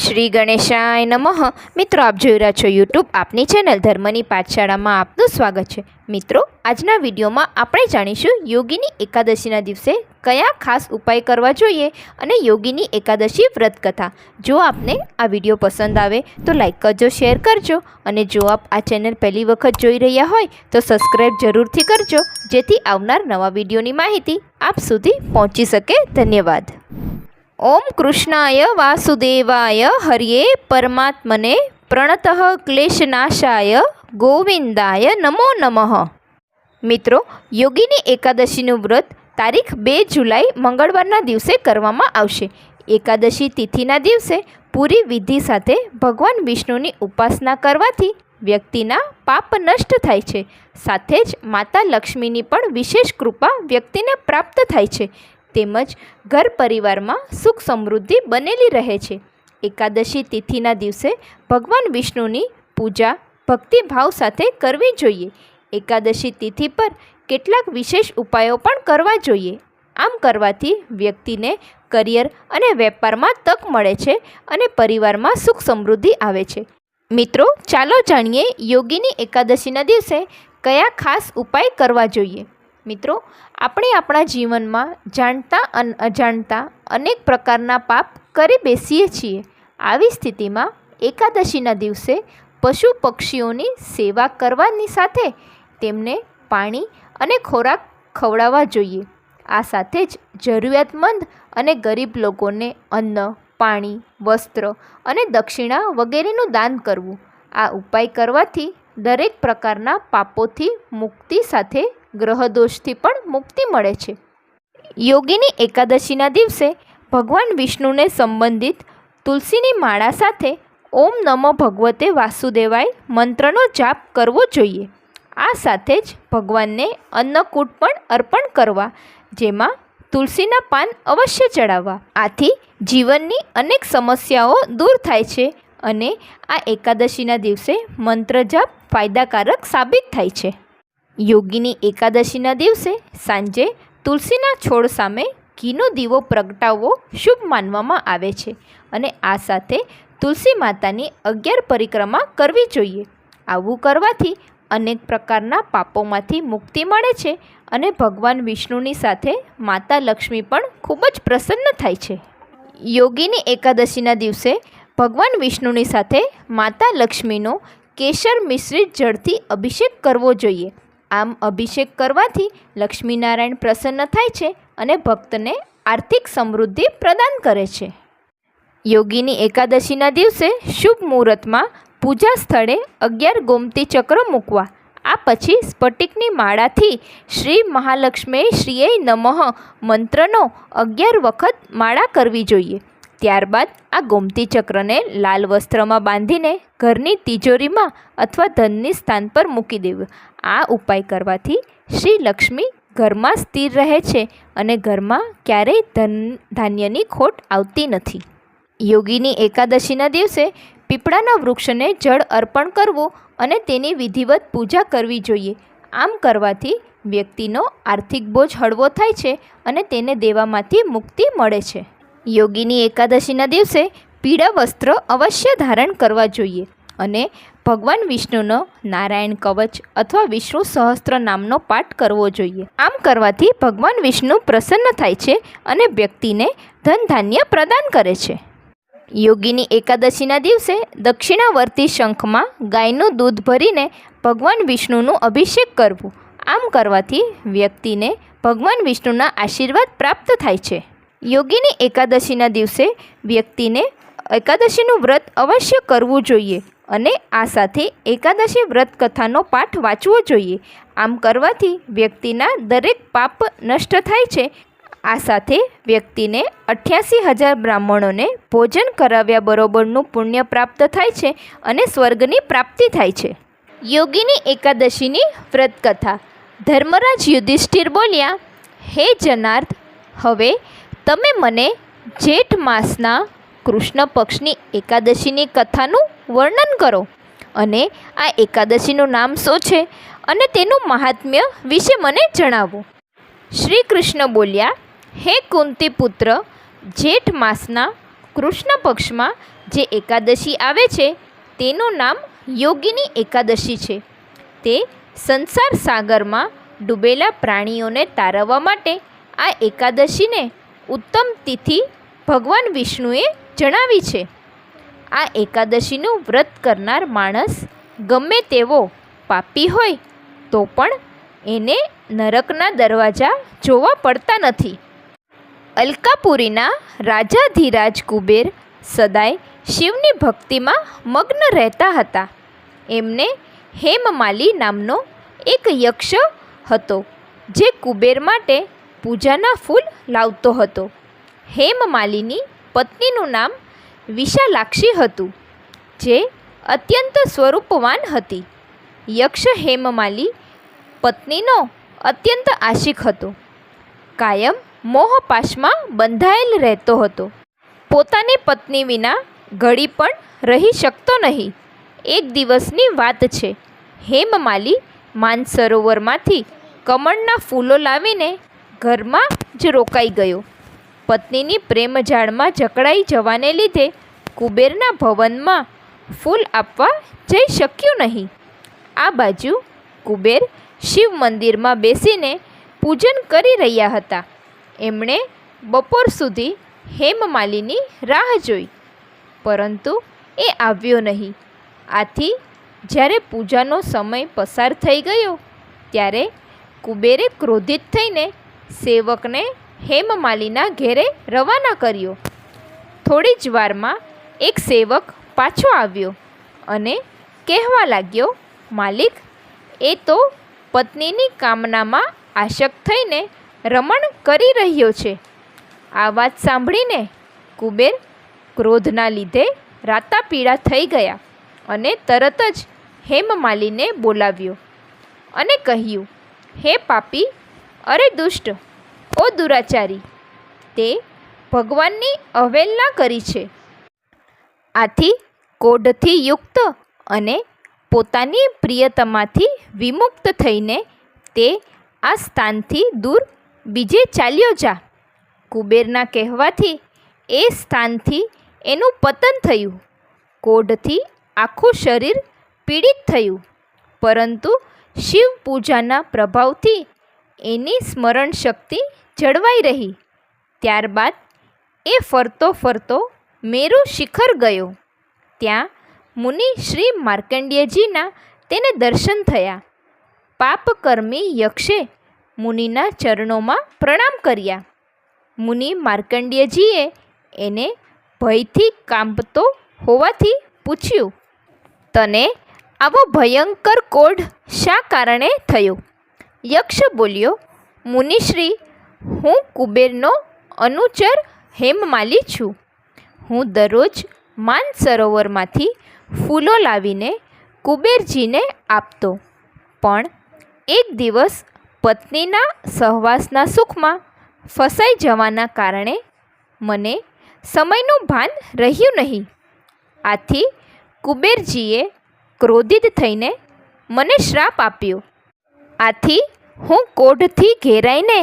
શ્રી ગણેશાય નમઃ. મિત્રો, આપ જોઈ રહ્યા છો યુટ્યુબ આપની ચેનલ ધર્મની પાઠશાળામાં આપનું સ્વાગત છે. મિત્રો, આજના વિડીયોમાં આપણે જાણીશું યોગીની એકાદશીના દિવસે કયા ખાસ ઉપાય કરવા જોઈએ અને યોગીની એકાદશી વ્રત કથા. જો આપને આ વિડીયો પસંદ આવે તો લાઈક કરજો, શેર કરજો અને જો આપ આ ચેનલ પહેલી વખત જોઈ રહ્યા હોય તો સબસ્ક્રાઈબ જરૂરથી કરજો, જેથી આવનાર નવા વિડીયોની માહિતી આપ સુધી પહોંચી શકે. ધન્યવાદ. ઓમ કૃષ્ણાય વાસુદેવાય હરિયે પરમાત્મને પ્રણતઃ ક્લેશનાશાય ગોવિંદાય નમો નમઃ. મિત્રો, યોગીની એકાદશીનું વ્રત તારીખ 2 જુલાઈ મંગળવારના દિવસે કરવામાં આવશે. એકાદશી તિથિના દિવસે પૂરી વિધિ સાથે ભગવાન વિષ્ણુની ઉપાસના કરવાથી વ્યક્તિના પાપ નષ્ટ થાય છે. સાથે જ માતા લક્ષ્મીની પણ વિશેષ કૃપા વ્યક્તિને પ્રાપ્ત થાય છે. તેમજ ઘર પરિવારમાં સુખ સમૃદ્ધિ બનેલી રહે છે. એકાદશી તિથિના દિવસે ભગવાન વિષ્ણુની પૂજા ભક્તિભાવ સાથે કરવી જોઈએ. એકાદશી તિથિ પર કેટલાક વિશેષ ઉપાયો પણ કરવા જોઈએ. આમ કરવાથી વ્યક્તિને કરિયર અને વેપારમાં તક મળે છે અને પરિવારમાં સુખ સમૃદ્ધિ આવે છે. મિત્રો, ચાલો જાણીએ યોગીની એકાદશીના દિવસે કયા ખાસ ઉપાય કરવા જોઈએ. મિત્રો, આપણે આપણા જીવનમાં જાણતા અને અજાણતા અનેક પ્રકારના પાપ કરી બેસીએ છીએ. આવી સ્થિતિમાં એકાદશીના દિવસે પશુ પક્ષીઓની સેવા કરવાની સાથે તેમને પાણી અને ખોરાક ખવડાવવા જોઈએ. આ સાથે જ જરૂરિયાતમંદ અને ગરીબ લોકોને અન્ન, પાણી, વસ્ત્ર અને દક્ષિણા વગેરેનું દાન કરવું. આ ઉપાય કરવાથી દરેક પ્રકારના પાપોથી મુક્તિ સાથે ગ્રહદોષથી પણ મુક્તિ મળે છે. યોગીની એકાદશીના દિવસે ભગવાન વિષ્ણુને સંબંધિત તુલસીની માળા સાથે ઓમ નમો ભગવતે વાસુદેવાય મંત્રનો જાપ કરવો જોઈએ. આ સાથે જ ભગવાનને અન્નકૂટ પણ અર્પણ કરવા, જેમાં તુલસીના પાન અવશ્ય ચડાવવા. આથી જીવનની અનેક સમસ્યાઓ દૂર થાય છે અને આ એકાદશીના દિવસે મંત્ર જાપ ફાયદાકારક સાબિત થાય છે. યોગીની એકાદશીના દિવસે સાંજે તુલસીના છોડ સામે ઘીનો દીવો પ્રગટાવવો શુભ માનવામાં આવે છે અને આ સાથે તુલસી માતાની 11 પરિક્રમા કરવી જોઈએ. આવું કરવાથી અનેક પ્રકારના પાપોમાંથી મુક્તિ મળે છે અને ભગવાન વિષ્ણુની સાથે માતા લક્ષ્મી પણ ખૂબ જ પ્રસન્ન થાય છે. યોગીની એકાદશીના દિવસે ભગવાન વિષ્ણુની સાથે માતા લક્ષ્મીનો કેસર મિશ્રિત જળથી અભિષેક કરવો જોઈએ. આમ અભિષેક કરવાથી લક્ષ્મીનારાયણ પ્રસન્ન થાય છે અને ભક્તને આર્થિક સમૃદ્ધિ પ્રદાન કરે છે. યોગીની એકાદશીના દિવસે શુભ મુહૂર્તમાં પૂજા સ્થળે 11 ગોમતી ચક્ર મૂકવા. આ પછી સ્ફટિકની માળાથી શ્રી મહાલક્ષ્મી શ્રીએ નમઃ મંત્રનો 11 વખત માળા કરવી જોઈએ. ત્યારબાદ આ ગોમતી ચક્રને લાલ વસ્ત્રમાં બાંધીને ઘરની તિજોરીમાં અથવા ધનની સ્થાન પર મૂકી દેવું. આ ઉપાય કરવાથી શ્રી લક્ષ્મી ઘરમાં સ્થિર રહે છે અને ઘરમાં ક્યારેય ધાન્યની ખોટ આવતી નથી. યોગીની એકાદશીના દિવસે પીપળાના વૃક્ષને જળ અર્પણ કરવું અને તેની વિધિવત પૂજા કરવી જોઈએ. આમ કરવાથી વ્યક્તિનો આર્થિક બોજ હળવો થાય છે અને તેને દેવામાંથી મુક્તિ મળે છે. યોગીની એકાદશીના દિવસે પીળા વસ્ત્ર અવશ્ય ધારણ કરવા જોઈએ અને ભગવાન વિષ્ણુનો નારાયણ કવચ અથવા વિષ્ણુ સહસ્ત્ર નામનો પાઠ કરવો જોઈએ. આમ કરવાથી ભગવાન વિષ્ણુ પ્રસન્ન થાય છે અને વ્યક્તિને ધન ધાન્ય પ્રદાન કરે છે. યોગીની એકાદશીના દિવસે દક્ષિણાવર્તી શંખમાં ગાયનું દૂધ ભરીને ભગવાન વિષ્ણુનું અભિષેક કરવું. આમ કરવાથી વ્યક્તિને ભગવાન વિષ્ણુના આશીર્વાદ પ્રાપ્ત થાય છે. યોગીની એકાદશીના દિવસે વ્યક્તિને એકાદશીનું વ્રત અવશ્ય કરવું જોઈએ અને આ સાથે એકાદશી વ્રત કથાનો પાઠ વાંચવો જોઈએ. આમ કરવાથી વ્યક્તિના દરેક પાપ નષ્ટ થાય છે. આ સાથે વ્યક્તિને 88,000 બ્રાહ્મણોને ભોજન કરાવ્યા બરોબરનું પુણ્ય પ્રાપ્ત થાય છે અને સ્વર્ગની પ્રાપ્તિ થાય છે. યોગીની એકાદશીની વ્રત કથા. ધર્મરાજ યુધિષ્ઠિર બોલ્યા, હે જનાર્દ, હવે તમે મને જેઠ માસના કૃષ્ણ પક્ષની એકાદશીની કથાનું વર્ણન કરો અને આ એકાદશીનું નામ શું છે અને તેનું મહાત્મ્ય વિશે મને જણાવો. શ્રી કૃષ્ણ બોલ્યા, હે કુંતી પુત્ર, જેઠ માસના કૃષ્ણ પક્ષમાં જે એકાદશી આવે છે તેનું નામ યોગિની એકાદશી છે. તે સંસાર સાગરમાં ડૂબેલા પ્રાણીઓને તારવવા માટે આ એકાદશીને ઉત્તમ તિથિ ભગવાન વિષ્ણુએ જણાવી છે. આ એકાદશીનું વ્રત કરનાર માણસ ગમે તેવો પાપી હોય તો પણ એને નરકના દરવાજા જોવા પડતા નથી. અલકાપુરીના રાજાધિરાજ કુબેર સદાય શિવની ભક્તિમાં મગ્ન રહેતા હતા. એમને હેમમાલી નામનો એક યક્ષ હતો જે કુબેર માટે પૂજાના ફૂલ લાવતો હતો. હેમમાલીની પત્નીનું નામ વિશાલાક્ષી હતું, જે અત્યંત સ્વરૂપવાન હતી. યક્ષ હેમમાલી પત્નીનો અત્યંત આશિક હતો. કાયમ મોહપાશમાં બંધાયેલ રહેતો હતો. પોતાની પત્ની વિના ઘડી પણ રહી શકતો નહીં. એક દિવસની વાત છે. હેમમાલી માનસરોવરમાંથી કમળના ફૂલો લાવીને ઘરમાં જ રોકાઈ ગયો. પત્નીની પ્રેમજાળમાં જકડાઈ જવાને લીધે કુબેરના ભવનમાં ફૂલ આપવા જઈ શક્યું નહીં. આ બાજુ કુબેર શિવ મંદિરમાં બેસીને પૂજન કરી રહ્યા હતા. એમણે બપોર સુધી હેમમાલીની રાહ જોઈ, પરંતુ એ આવ્યો નહીં. આથી જ્યારે પૂજાનો સમય પસાર થઈ ગયો ત્યારે કુબેરે ક્રોધિત થઈને સેવકને હેમમાલીના ઘેરે રવાના કર્યો. થોડી જ વારમાં એક સેવક પાછો આવ્યો અને કહેવા લાગ્યો, માલિક, એ તો પત્નીની કામનામાં આસક્ત થઈને રમણ કરી રહ્યો છે. આ વાત સાંભળીને કુબેર ક્રોધના લીધે રાતાપીળા થઈ ગયા અને તરત જ હેમમાલીને બોલાવ્યો અને કહ્યું, હે પાપી, અરે દુષ્ટ, ઓ દુરાચારી, તે ભગવાનની અવહેલના કરી છે. આથી ક્રોધથી યુક્ત અને પોતાની પ્રિયતમાથી વિમુક્ત થઈને તે આ સ્થાનથી દૂર બીજે ચાલ્યો જા. કુબેરના કહેવાથી એ સ્થાનથી એનું પતન થયું. ક્રોધથી આખું શરીર પીડિત થયું, પરંતુ શિવ પૂજાના પ્રભાવથી એની સ્મરણ શક્તિ જળવાઈ રહી. ત્યારબાદ એ ફરતો ફરતો મેરુ શિખર ગયો. ત્યાં મુનિ શ્રી માર્કંડેયજીના તેને દર્શન થયા. પાપકર્મી યક્ષે મુનિના ચરણોમાં પ્રણામ કર્યા. મુનિ માર્કંડેયજીએ એને ભયથી કાંપતો હોવાથી પૂછ્યું, તને આવો ભયંકર ક્રોધ શા કારણે થયો? યક્ષ બોલ્યો, મુનિશ્રી, હું કુબેરનો અનુચર હેમમાલી છું. હું દરરોજ માનસરોવરમાંથી ફૂલો લાવીને કુબેરજીને આપતો, પણ એક દિવસ પત્નીના સહવાસના સુખમાં ફસાઈ જવાના કારણે મને સમયનું ભાન રહ્યું નહીં. આથી કુબેરજીએ ક્રોધિત થઈને મને શ્રાપ આપ્યો. આથી હું ક્રોધથી ઘેરાઈને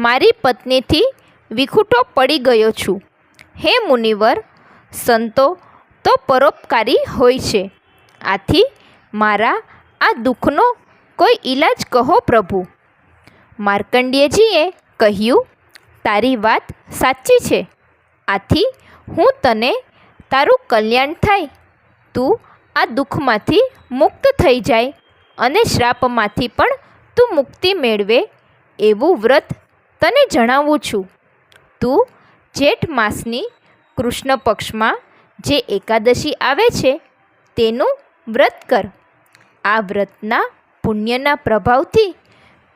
મારી પત્નીથી વિખૂટો પડી ગયો છું. હે મુનિવર, સંતો તો પરોપકારી હોય છે. આથી મારા આ દુઃખનો કોઈ ઈલાજ કહો પ્રભુ. માર્કંડેયજીએ કહ્યું, તારી વાત સાચી છે. આથી હું તને તારું કલ્યાણ થાય, તું આ દુઃખમાંથી મુક્ત થઈ જાય અને શ્રાપમાંથી પણ તું મુક્તિ મેળવે એવું વ્રત તને જણાવું છું. તું જેઠ માસની કૃષ્ણ પક્ષમાં જે એકાદશી આવે છે તેનું વ્રત કર. આ વ્રતના પુણ્યના પ્રભાવથી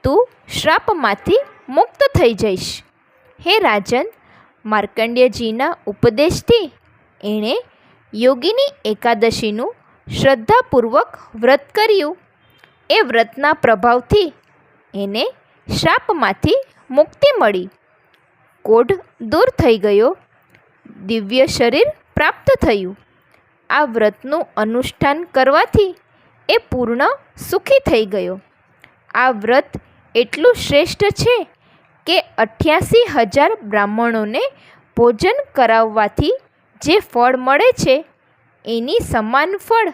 તું શ્રાપમાંથી મુક્ત થઈ જઈશ. હે રાજન, માર્કંડેયજીના ઉપદેશથી એણે યોગિની એકાદશીનું શ્રદ્ધાપૂર્વક વ્રત કર્યું. એ વ્રતના પ્રભાવથી એને શ્રાપમાંથી મુક્તિ મળી. ક્રોધ દૂર થઈ ગયો, દિવ્ય શરીર પ્રાપ્ત થયું. આ વ્રતનું અનુષ્ઠાન કરવાથી એ પૂર્ણ સુખી થઈ ગયો. આ વ્રત એટલું શ્રેષ્ઠ છે કે 88,000 બ્રાહ્મણોને ભોજન કરાવવાથી જે ફળ મળે છે એની સમાન ફળ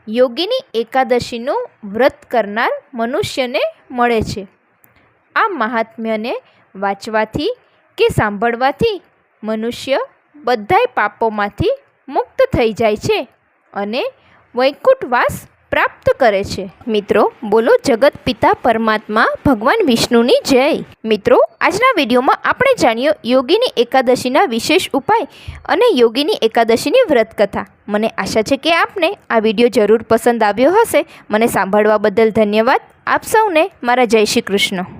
યોગીની એકાદશીનું વ્રત કરનાર મનુષ્યને મળે છે. આ મહાત્મ્યને વાંચવાથી કે સાંભળવાથી મનુષ્ય બધાય પાપોમાંથી મુક્ત થઈ જાય છે અને વૈકુંઠવાસ પ્રાપ્ત કરે છે. મિત્રો, બોલો જગત પિતા પરમાત્મા ભગવાન વિષ્ણુની જય. મિત્રો, આજના વિડીયોમાં આપણે જાણ્યો યોગીની એકાદશીના વિશેષ ઉપાય અને યોગીની એકાદશીની વ્રત કથા. મને આશા છે કે આપને આ વિડીયો જરૂર પસંદ આવ્યો હશે. મને સાંભળવા બદલ ધન્યવાદ. આપ સૌને મારા જય શ્રી કૃષ્ણ.